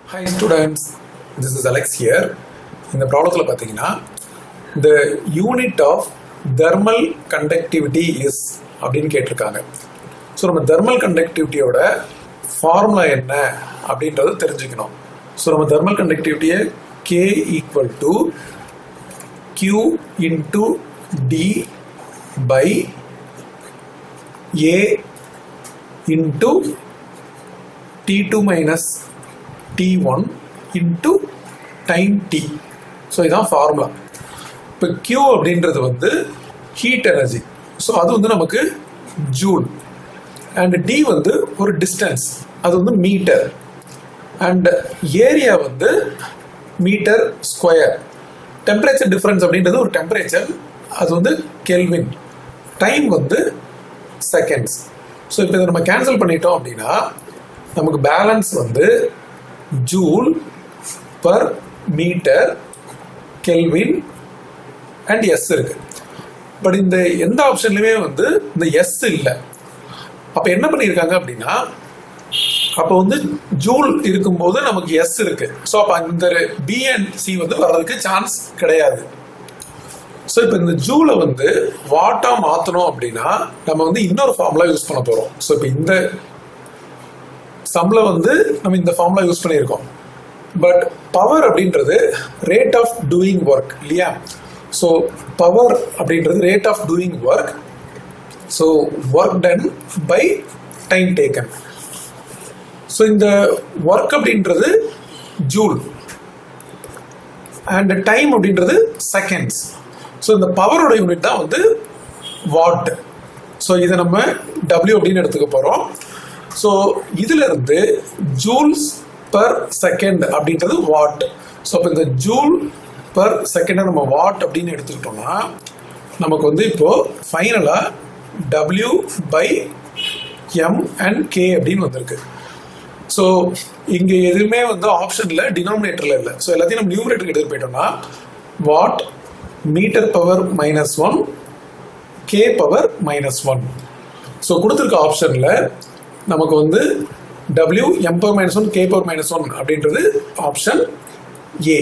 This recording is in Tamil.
Hi students, this is Alex here. இந்த ப்ராப்ளத்தில் பார்த்தீங்கன்னா the unit of thermal conductivity is அப்படின்னு கேட்டிருக்காங்க. ஸோ நம்ம thermal conductivityயோட ஃபார்முலா என்ன அப்படின்றது தெரிஞ்சுக்கணும். ஸோ நம்ம thermal conductivityயை K equal to Q into D by A into T2 minus T1 into time T. So இதுதான் ஃபார்முலா. இப்போ Q அப்படின்றது வந்து ஹீட் எனர்ஜி. ஸோ அது வந்து நமக்கு ஜூல். அண்ட் D வந்து ஒரு டிஸ்டன்ஸ், அது வந்து மீட்டர். அண்ட் ஏரியா வந்து மீட்டர் ஸ்கொயர். டெம்பரேச்சர் டிஃப்ரென்ஸ் அப்படின்றது ஒரு டெம்பரேச்சர், அது வந்து கெல்வின். டைம் வந்து செகண்ட்ஸ். ஸோ இப்போ இதை நம்ம கேன்சல் பண்ணிட்டோம் அப்படின்னா நமக்கு பேலன்ஸ் வந்து joule per metre kelvin and S இருக்கு. பட் இந்த எந்த ஆப்ஷன்லையுமே வந்து இந்த எஸ் இல்லை. அப்போ என்ன பண்ணியிருக்காங்க அப்படின்னா, அப்போ வந்து ஜூல் இருக்கும்போது நமக்கு எஸ் இருக்கு. ஸோ அப்போ இந்த பி அண்ட் சி வந்து வர்றதுக்கு சான்ஸ் கிடையாது. ஸோ இப்போ இந்த ஜூலை வந்து வாட்டா மாற்றணும் அப்படின்னா நம்ம வந்து இன்னொரு ஃபார்முலா யூஸ் பண்ண போகிறோம். ஸோ இப்போ இந்த சம்ல வந்து நம்ம இந்த ஃபார்முலா யூஸ் பண்ணியிருக்கோம். பட் பவர் அப்படின்றது ரேட் ஆஃப் டூயிங் ஒர்க் இல்லையா? ஸோ பவர் அப்படின்றது rate of doing work. So work done by time taken. So இந்த ஒர்க் அப்படின்றது ஜூல் அண்ட் டைம் அப்படின்றது செகண்ட்ஸ். ஸோ இந்த பவரோட யூனிட் தான் வந்து வாட். ஸோ இதை நம்ம W அப்படின்னு எடுத்துக்க போகிறோம். ஸோ இதுல இருந்து ஜூல்ஸ் பர் செகண்ட் அப்படின்றது வாட். ஸோ அப்போ இந்த ஜூல் பர் செகண்டை நம்ம வாட் அப்படின்னு எடுத்துக்கிட்டோம்னா நமக்கு வந்து இப்போ ஃபைனலாக W by M and K அப்படின்னு வந்திருக்கு. ஸோ இங்கே எதுவுமே வந்து ஆப்ஷனில் டினாமினேட்டரில் இல்லை. ஸோ எல்லாத்தையும் நம்ம நியூமரேட்டருக்கு எடுத்து போயிட்டோம்னா watt meter power -1 K power -1. So கொடுத்துருக்க ஆப்ஷனில் நமக்கு வந்து W M power -1 K power -1 அப்படின்றது ஆப்ஷன் A.